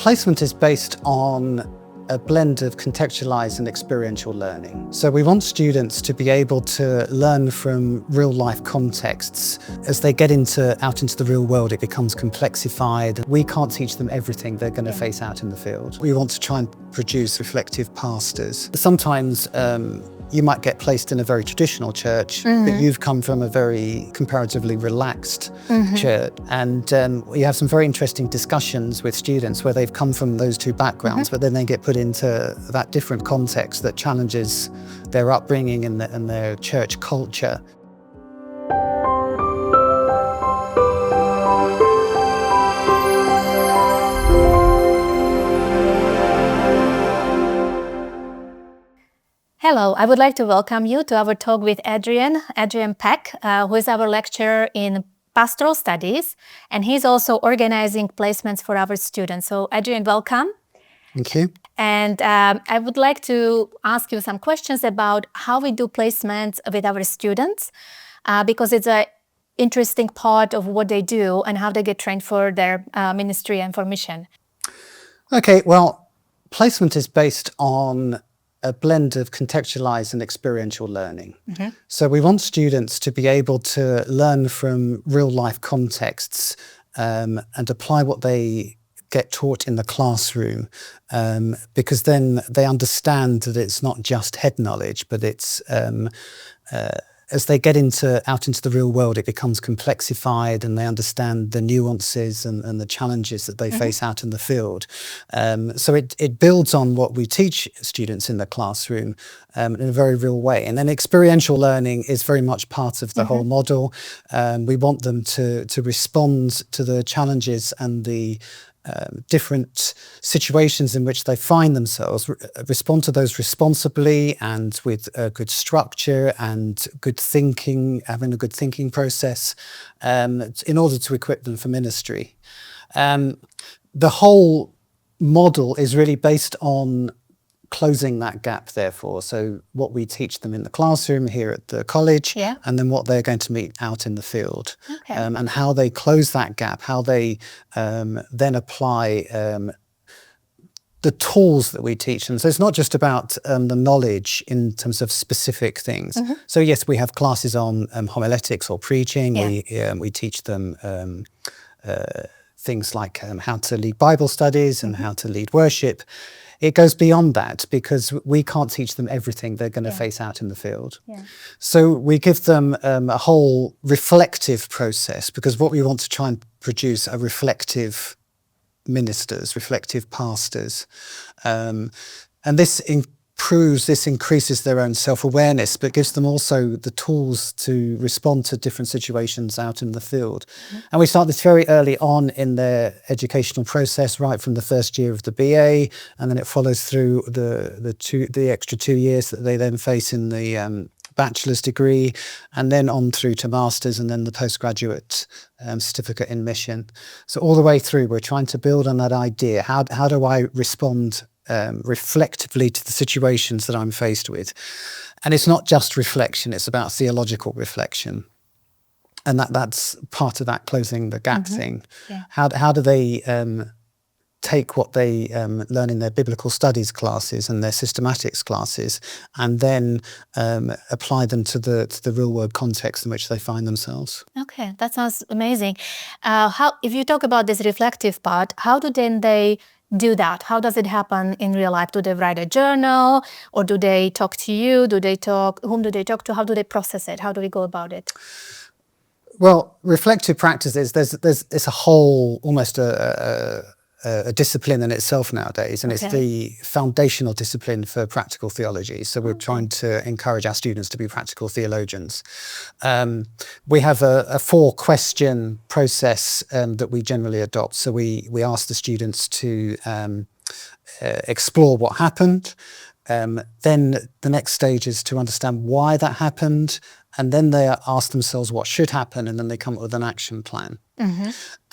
Placement is based on a blend of contextualized and experiential learning. So we want students to be able to learn from real life contexts. As they get out into the real world, it becomes complexified. We can't teach them everything they're going to face out in the field. We want to try and produce reflective pastors. Sometimes you might get placed in a very traditional church, but you've come from a very comparatively relaxed church. And you have some very interesting discussions with students where they've come from those two backgrounds, but then they get put into that different context that challenges their upbringing and their church culture. Hello, I would like to welcome you to our talk with Adrian Peck, who is our lecturer in pastoral studies, and he's also organizing placements for our students. So Adrian, welcome. Thank you. And I would like to ask you some questions about how we do placements with our students, because it's an interesting part of what they do and how they get trained for their ministry and for mission. Okay, well, placement is based on a blend of contextualized and experiential learning. So we want students to be able to learn from real life contexts and apply what they get taught in the classroom, because then they understand that it's not just head knowledge, but it's as they get out into the real world, it becomes complexified and they understand the nuances and the challenges that they face out in the field. So it builds on what we teach students in the classroom in a very real way. And then experiential learning is very much part of the whole model. We want them to respond to the challenges and the different situations in which they find themselves, respond to those responsibly and with good structure and good thinking, having a good thinking process, in order to equip them for ministry. The whole model is really based on closing that gap, therefore. So what we teach them in the classroom here at the college, and then what they're going to meet out in the field, and how they close that gap, how they then apply the tools that we teach them. So it's not just about the knowledge in terms of specific things. So yes, we have classes on homiletics or preaching. We teach them things like how to lead Bible studies and how to lead worship. It goes beyond that because we can't teach them everything they're going to face out in the field. So we give them a whole reflective process, because what we want to try and produce are reflective ministers, reflective pastors. And this increases their own self-awareness, but gives them also the tools to respond to different situations out in the field. And we start this very early on in their educational process, right from the first year of the BA, and then it follows through the extra 2 years that they then face in the bachelor's degree, and then on through to master's, and then the postgraduate certificate in mission. So all the way through, we're trying to build on that idea. How do I respond reflectively to the situations that I'm faced with? And it's not just reflection, it's about theological reflection. And that's part of that closing the gap thing. How do they take what they learn in their biblical studies classes and their systematics classes and then apply them to the real world context in which they find themselves? Okay, that sounds amazing. If you talk about this reflective part, how do then they do that? How does it happen in real life? Do they write a journal, or do they talk to you? Whom do they talk to? How do they process it? How do we go about it? Well, reflective practices, it's a whole, almost a discipline in itself nowadays, and it's the foundational discipline for practical theology. So we're trying to encourage our students to be practical theologians. We have a 4-question process that we generally adopt. So we ask the students to explore what happened. Then the next stage is to understand why that happened, and then they ask themselves what should happen, and then they come up with an action plan.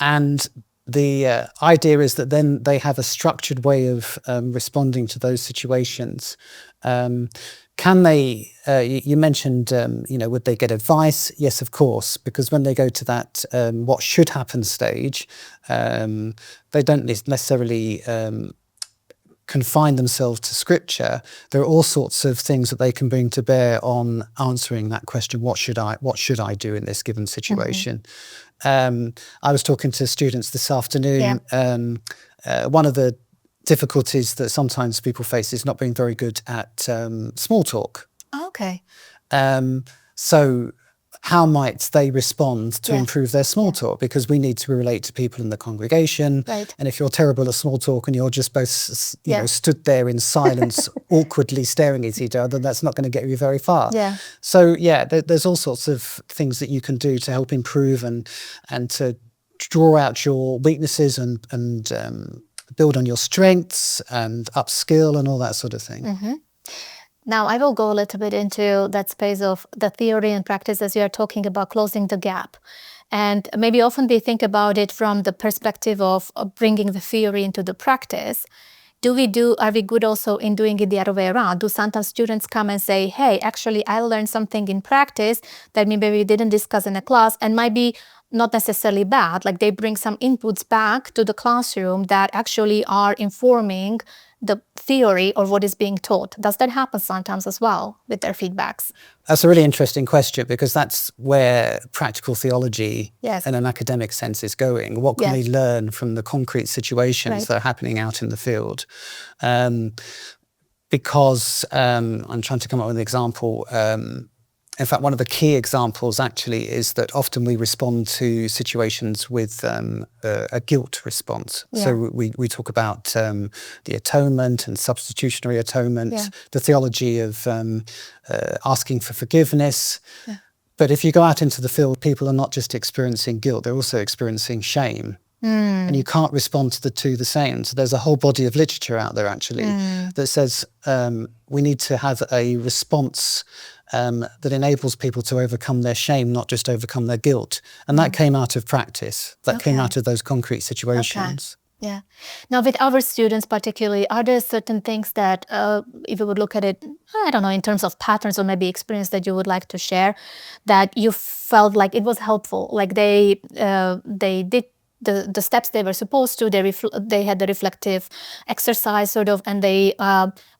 And the idea is that then they have a structured way of responding to those situations. Can they, you mentioned, would they get advice? Yes, of course, because when they go to that what should happen stage, they don't necessarily confine themselves to scripture. There are all sorts of things that they can bring to bear on answering that question, what should I do in this given situation? I was talking to students this afternoon. One of the difficulties that sometimes people face is not being very good at small talk. Okay. So how might they respond to improve their small talk? Because we need to relate to people in the congregation. Right. And if you're terrible at small talk and you're just both stood there in silence, awkwardly staring at each other, that's not going to get you very far. Yeah. So there's all sorts of things that you can do to help improve and to draw out your weaknesses and build on your strengths and upskill and all that sort of thing. Mm-hmm. Now, I will go a little bit into that space of the theory and practice as you are talking about closing the gap. And maybe often we think about it from the perspective of bringing the theory into the practice. Are we good also in doing it the other way around? Do sometimes students come and say, hey, actually, I learned something in practice that maybe we didn't discuss in a class and might be not necessarily bad, like they bring some inputs back to the classroom that actually are informing the theory or what is being taught. Does that happen sometimes as well with their feedbacks? That's a really interesting question, because that's where practical theology in an academic sense is going. What can we learn from the concrete situations that are happening out in the field? Because I'm trying to come up with an example. In fact, one of the key examples actually is that often we respond to situations with a guilt response. Yeah. So we talk about the atonement and substitutionary atonement, the theology of asking for forgiveness. Yeah. But if you go out into the field, people are not just experiencing guilt, they're also experiencing shame. And you can't respond to the two the same. So there's a whole body of literature out there actually that says we need to have a response that enables people to overcome their shame, not just overcome their guilt. And that came out of practice. That came out of those concrete situations. Okay. Yeah. Now with our students particularly, are there certain things that, if you would look at it, I don't know, in terms of patterns or maybe experience that you would like to share, that you felt like it was helpful, like they did the steps they were supposed to, they had the reflective exercise sort of, and they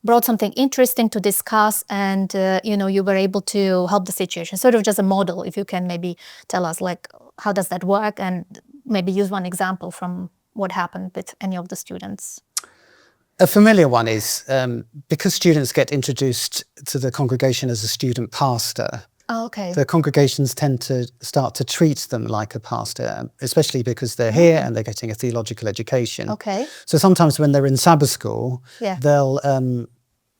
brought something interesting to discuss, and you were able to help the situation, sort of just a model. If you can maybe tell us, like, how does that work, and maybe use one example from what happened with any of the students. A familiar one is because students get introduced to the congregation as a student pastor. Oh, okay. The congregations tend to start to treat them like a pastor, especially because they're here and they're getting a theological education. Okay. So sometimes when they're in Sabbath school, they'll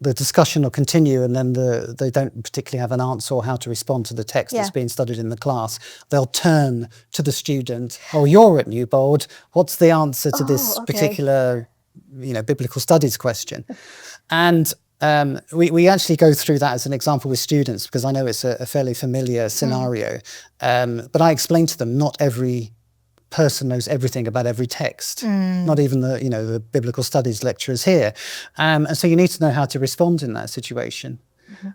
the discussion will continue, and then they don't particularly have an answer or how to respond to the text that's being studied in the class. They'll turn to the student. Oh, you're at Newbold. What's the answer to this particular, biblical studies question? And we actually go through that as an example with students, because I know it's a fairly familiar scenario. But I explain to them, not every person knows everything about every text, not even the biblical studies lecturers here. And so you need to know how to respond in that situation.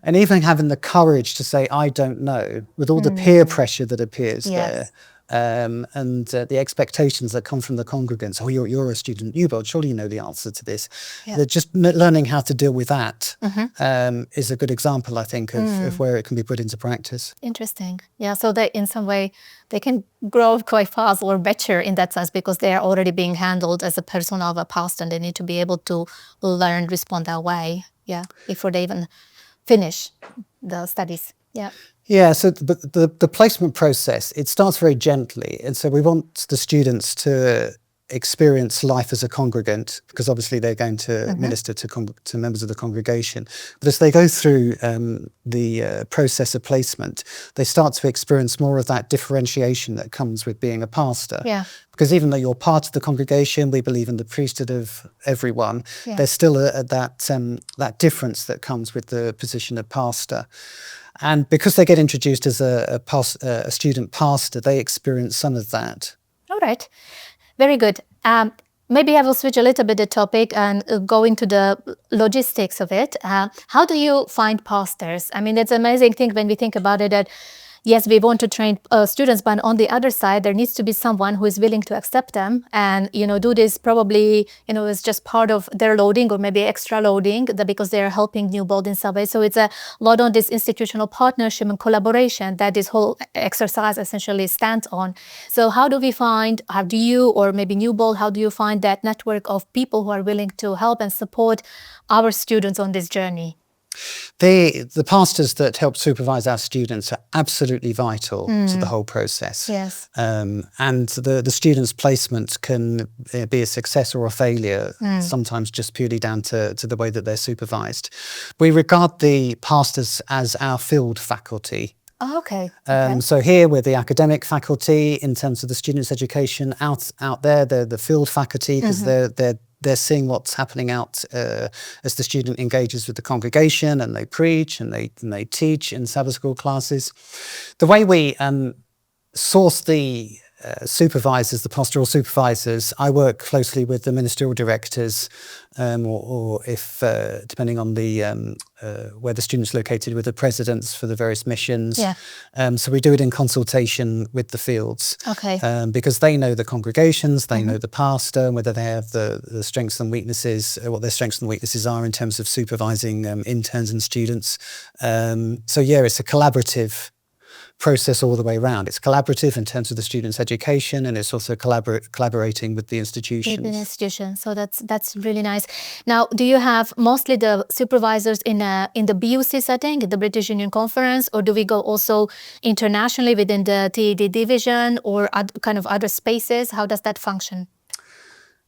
And even having the courage to say, I don't know, with all the peer pressure that appears there. And the expectations that come from the congregants. Oh, you're a student at Newbold, surely you know the answer to this. They're just learning how to deal with that is a good example, I think, of where it can be put into practice. Interesting. Yeah, so that in some way they can grow quite fast or better in that sense, because they are already being handled as a persona of a pastor, and they need to be able to learn, respond that way, before they even finish the studies. Yeah, so the placement process, it starts very gently. And so we want the students to experience life as a congregant, because obviously they're going to minister to members of the congregation. But as they go through the process of placement, they start to experience more of that differentiation that comes with being a pastor. Because even though you're part of the congregation, we believe in the priesthood of everyone, there's still that difference that comes with the position of pastor. And because they get introduced as a student pastor, they experience some of that. All right. Very good. Maybe I will switch a little bit the topic and go into the logistics of it. How do you find pastors? I mean, it's an amazing thing when we think about it that, yes, we want to train students, but on the other side, there needs to be someone who is willing to accept them and, do this probably, as just part of their loading or maybe extra loading because they're helping Newbold in some way. So it's a lot on this institutional partnership and collaboration that this whole exercise essentially stands on. So how do you or maybe Newbold, how do you find that network of people who are willing to help and support our students on this journey? The pastors that help supervise our students are absolutely vital to the whole process. Yes. And the students' placement can be a success or a failure, sometimes just purely down to the way that they're supervised. We regard the pastors as our field faculty. Oh, okay. So here we're the academic faculty in terms of the students' education. Out there, they're the field faculty because they're seeing what's happening out as the student engages with the congregation, and they preach and they teach in Sabbath school classes. The way we source the supervisors, the pastoral supervisors, I work closely with the ministerial directors, or if depending on the where the student's located, with the presidents for the various missions. Yeah. So we do it in consultation with the fields. Okay. Because they know the congregations, they know the pastor, and whether they have the strengths and weaknesses, what their strengths and weaknesses are in terms of supervising interns and students. So yeah, it's a collaborative process all the way around. It's collaborative in terms of the students' education, and it's also collaborating with the institutions. With the institution. So that's really nice. Now, do you have mostly the supervisors in the BUC setting, the British Union Conference, or do we go also internationally within the TED division or kind of other spaces? How does that function?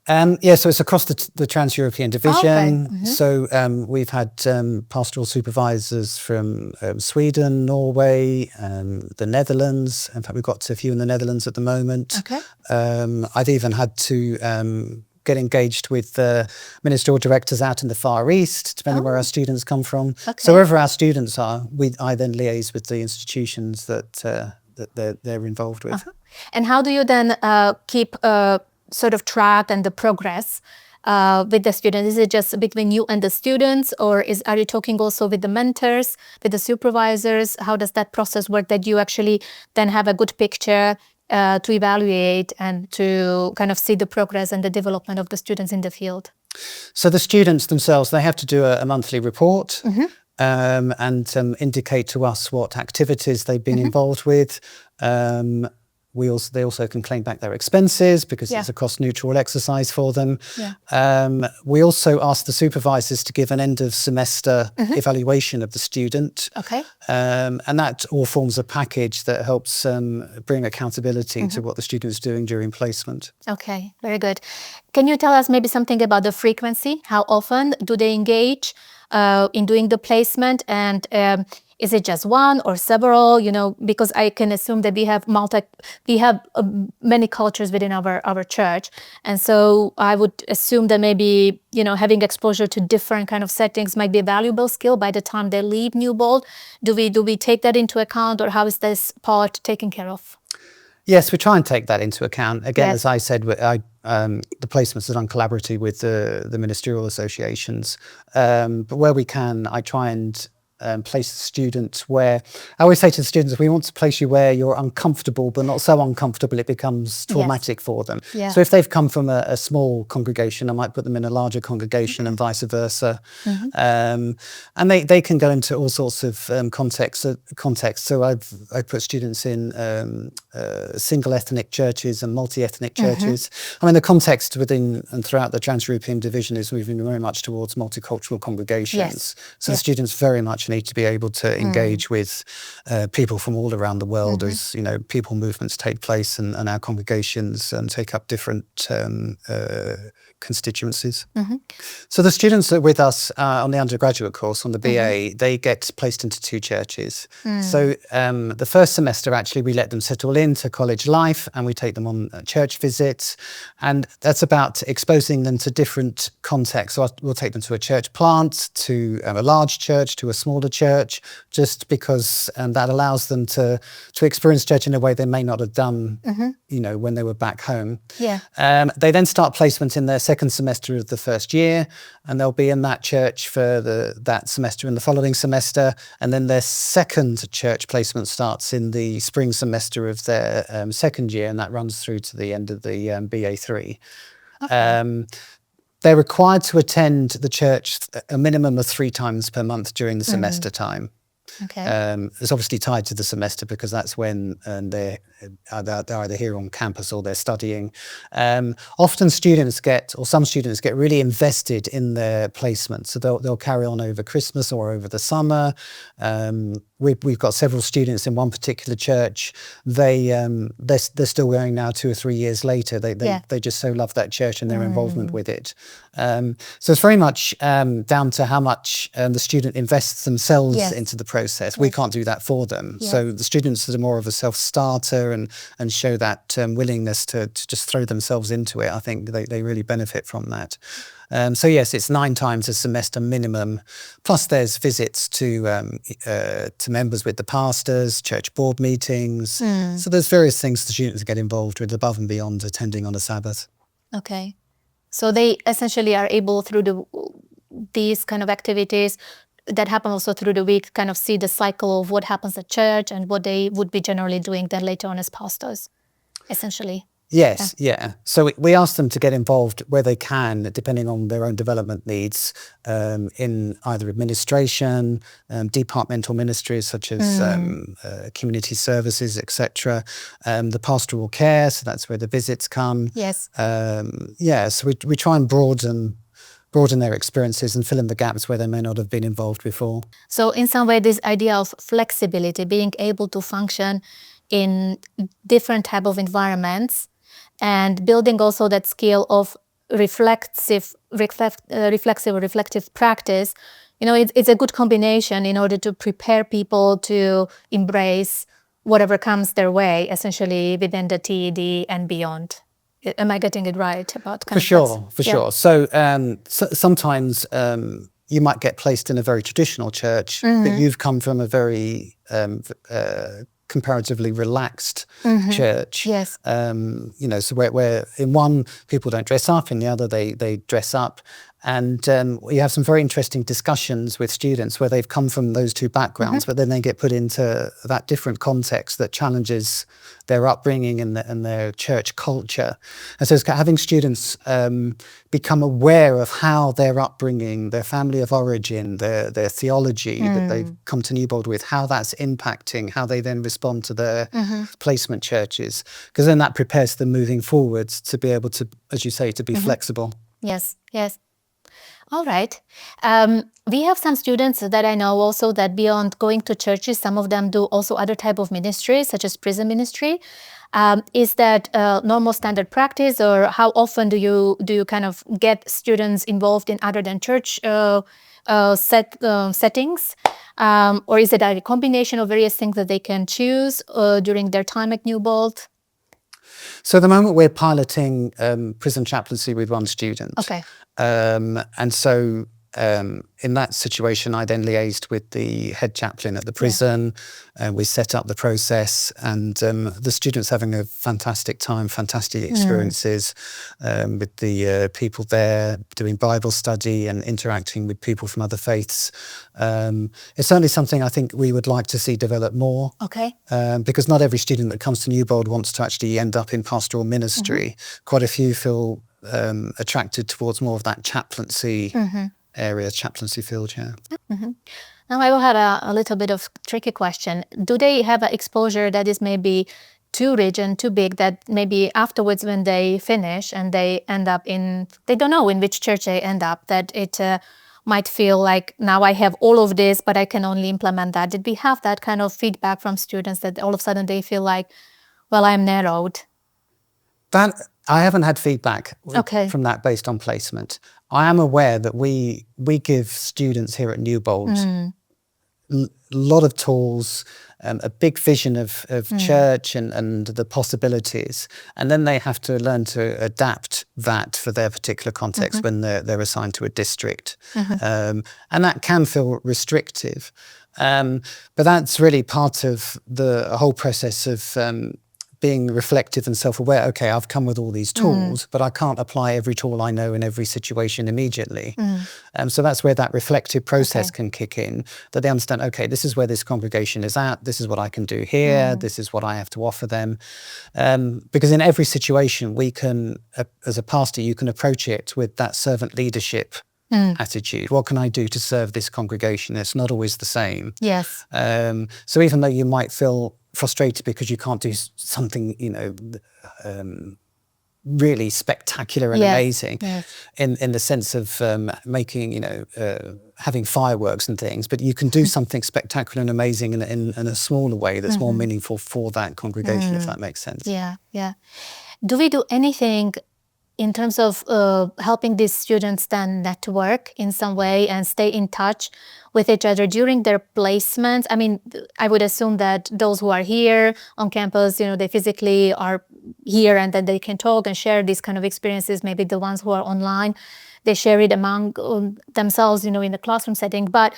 So it's across the Trans-European division. Okay. So we've had pastoral supervisors from Sweden, Norway, the Netherlands. In fact, we've got a few in the Netherlands at the moment. Okay. I've even had to get engaged with ministerial directors out in the Far East, depending where our students come from. Okay. So wherever our students are, I then liaise with the institutions that they're involved with. And how do you then keep sort of track and the progress with the students? Is it just between you and the students, or are you talking also with the mentors, with the supervisors? How does that process work, that you actually then have a good picture to evaluate and to kind of see the progress and the development of the students in the field? So the students themselves, they have to do a monthly report and indicate to us what activities they've been involved with. They also can claim back their expenses because it's a cost-neutral exercise for them. Yeah. We also ask the supervisors to give an end-of-semester evaluation of the student. Okay. And that all forms a package that helps bring accountability to what the student is doing during placement. Okay, very good. Can you tell us maybe something about the frequency? How often do they engage in doing the placement? And is it just one or several? Because I can assume that we have many cultures within our church, and so I would assume that maybe having exposure to different kind of settings might be a valuable skill by the time they leave Newbold. Do we take that into account, or how is this part taken care of? Yes, we try and take that into account. Again, as I said, the placements are done collaboratively with the ministerial associations, but where we can, I try and place the students where, I always say to the students, we want to place you where you're uncomfortable, but not so uncomfortable it becomes traumatic for them. Yeah. So if they've come from a small congregation, I might put them in a larger congregation and vice versa. And they can go into all sorts of contexts. So I put students in single ethnic churches and multi-ethnic churches. I mean, the context within and throughout the Trans-European division is moving very much towards multicultural congregations. So the students very much need to be able to engage with people from all around the world as people movements take place and our congregations take up different constituencies. So the students that are with us on the undergraduate course, on the BA, they get placed into two churches. So the first semester, actually, we let them settle into college life and we take them on church visits, and that's about exposing them to different contexts. So we'll take them to a church plant, to a large church, to a small older church, just because that allows them to experience church in a way they may not have done, when they were back home. Yeah. They then start placement in their second semester of the first year, and they'll be in that church for that semester and the following semester. And then their second church placement starts in the spring semester of their second year, and that runs through to the end of the BA3. Okay. They're required to attend the church a minimum of 3 times per month during the semester time. Okay. It's obviously tied to the semester because that's when they're either here on campus or they're studying. Often some students get really invested in their placement, so they'll carry on over Christmas or over the summer. We've got several students in one particular church. They're still going now 2 or 3 years later. They just so love that church and their involvement with it. So it's very much down to how much the student invests themselves into the process. We can't do that for them. So the students that are more of a self-starter and show that willingness to just throw themselves into it, I think they really benefit from that. So yes, it's 9 times a semester minimum. Plus there's visits to members with the pastors, church board meetings. So there's various things the students get involved with above and beyond attending on a Sabbath. Okay. So they essentially are able through these kind of activities that happen also through the week, kind of see the cycle of what happens at church and what they would be generally doing then later on as pastors, essentially. Yes, yeah. So we ask them to get involved where they can, depending on their own development needs, in either administration, departmental ministries such as community services, etc. The pastoral care, so that's where the visits come. Yes. So we try and broaden their experiences and fill in the gaps where they may not have been involved before. So in some way, this idea of flexibility, being able to function in different type of environments, and building also that skill of reflective practice, it's a good combination in order to prepare people to embrace whatever comes their way, essentially within the TED and beyond. Am I getting it right about kind of For sure. So sometimes you might get placed in a very traditional church, but you've come from a very comparatively relaxed church. Yes. So where in one people don't dress up, in the other they dress up. And we have some very interesting discussions with students where they've come from those two backgrounds, but then they get put into that different context that challenges their upbringing and their church culture. And so it's having students become aware of how their upbringing, their family of origin, their theology that they've come to Newbold with, how that's impacting how they then respond to their placement churches. Because then that prepares them moving forwards to be able to, as you say, to be flexible. Yes, yes. All right. We have some students that I know also that beyond going to churches, some of them do also other type of ministries, such as prison ministry. Is that normal standard practice, or how often do you kind of get students involved in other than church settings? Or is it a combination of various things that they can choose during their time at Newbold? So at the moment we're piloting prison chaplaincy with one student. Okay. And so in that situation, I then liaised with the head chaplain at the prison. We set up the process, and the students having a fantastic time, fantastic experiences with the people there, doing Bible study and interacting with people from other faiths. It's certainly something I think we would like to see develop more. Okay. Because not every student that comes to Newbold wants to actually end up in pastoral ministry. Quite a few feel attracted towards more of that chaplaincy area, chaplaincy field, Now I will have a little bit of tricky question. Do they have an exposure that is maybe too rich and too big that maybe afterwards when they finish and they end up they don't know in which church they end up, that it might feel like now I have all of this, but I can only implement that? Did we have that kind of feedback from students that all of a sudden they feel like, well, I'm narrowed? That I haven't had feedback from that based on placement. I am aware that we give students here at Newbold lot of tools, a big vision of church and the possibilities. And then they have to learn to adapt that for their particular context when they're assigned to a district. And that can feel restrictive. But that's really part of the whole process of being reflective and self-aware. Okay, I've come with all these tools, but I can't apply every tool I know in every situation immediately. So that's where that reflective process can kick in, that they understand, okay, this is where this congregation is at, this is what I can do here, this is what I have to offer them. Because in every situation, we can, as a pastor, you can approach it with that servant leadership attitude. What can I do to serve this congregation? It's not always the same. Yes. So even though you might feel frustrated because you can't do something, really spectacular and amazing in the sense of making, having fireworks and things, but you can do something spectacular and amazing in a smaller way that's more meaningful for that congregation, if that makes sense. Yeah, yeah. Do we do anything in terms of helping these students then network in some way and stay in touch with each other during their placements? I mean, I would assume that those who are here on campus, they physically are here and then they can talk and share these kind of experiences. Maybe the ones who are online, they share it among themselves, in the classroom setting. But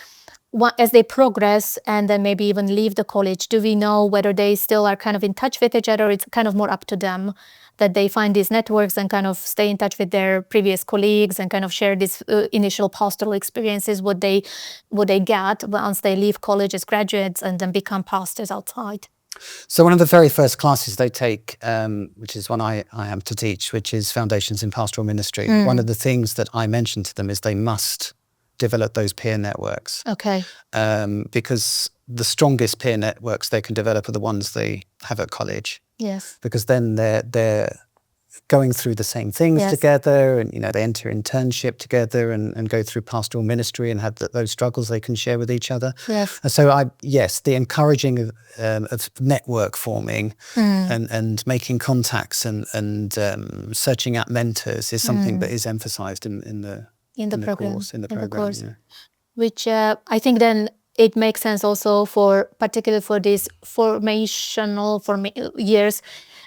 as they progress and then maybe even leave the college, do we know whether they still are kind of in touch with each other? It's kind of more up to them that they find these networks and kind of stay in touch with their previous colleagues and kind of share these initial pastoral experiences, what they get once they leave college as graduates and then become pastors outside. So one of the very first classes they take, which is one I am to teach, which is Foundations in Pastoral Ministry, one of the things that I mention to them is they must develop those peer networks. Okay. Because the strongest peer networks they can develop are the ones they have at college. Yes. Because then they're going through the same things together, and they enter internship together and go through pastoral ministry and have those struggles they can share with each other. Yes. And so the encouraging of network forming and making contacts and searching out mentors is something that is emphasized in the program. Yeah. Which I think then it makes sense also particularly for these formational years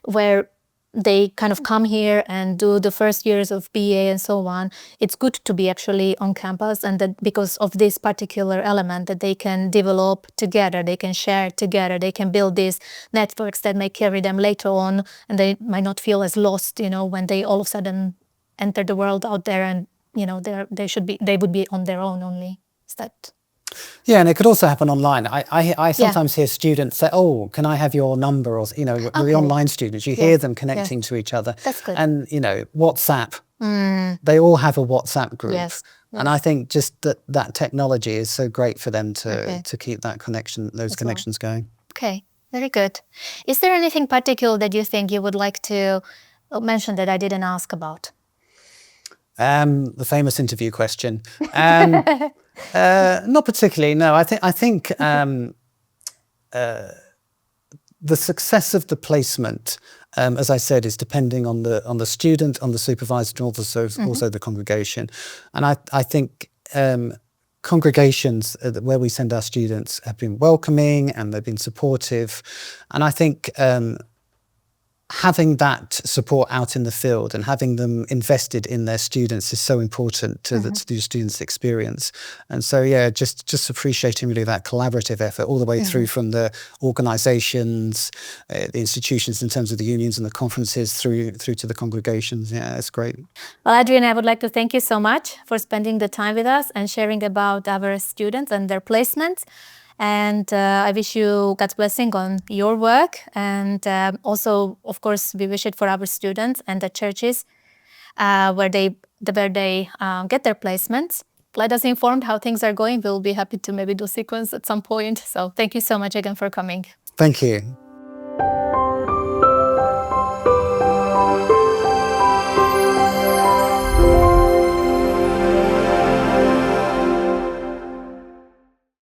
where they kind of come here and do the first years of BA and so on. It's good to be actually on campus, and that because of this particular element that they can develop together, they can share together, they can build these networks that may carry them later on, and they might not feel as lost, when they all of a sudden enter the world out there and they would be on their own only. Is that? Yeah, and it could also happen online. I sometimes hear students say, "Oh, can I have your number?" Or the online students, you hear them connecting to each other. That's good. And WhatsApp, they all have a WhatsApp group. Yes. And I think just that technology is so great for them to keep that connection, those connections going. Okay, very good. Is there anything particular that you think you would like to mention that I didn't ask about? The famous interview question. Not particularly, no. I think the success of the placement, as I said, is depending on the student, on the supervisor, and also the congregation. And I think congregations where we send our students have been welcoming and they've been supportive. And I think having that support out in the field and having them invested in their students is so important to the students' experience. And so, just appreciating really that collaborative effort all the way through from the organisations, the institutions in terms of the unions and the conferences through to the congregations. Yeah, it's great. Well, Adrian, I would like to thank you so much for spending the time with us and sharing about our students and their placements. And I wish you God's blessing on your work. And also, of course, we wish it for our students and the churches where they get their placements. Let us informed how things are going. We'll be happy to maybe do sequence at some point. So thank you so much again for coming. Thank you.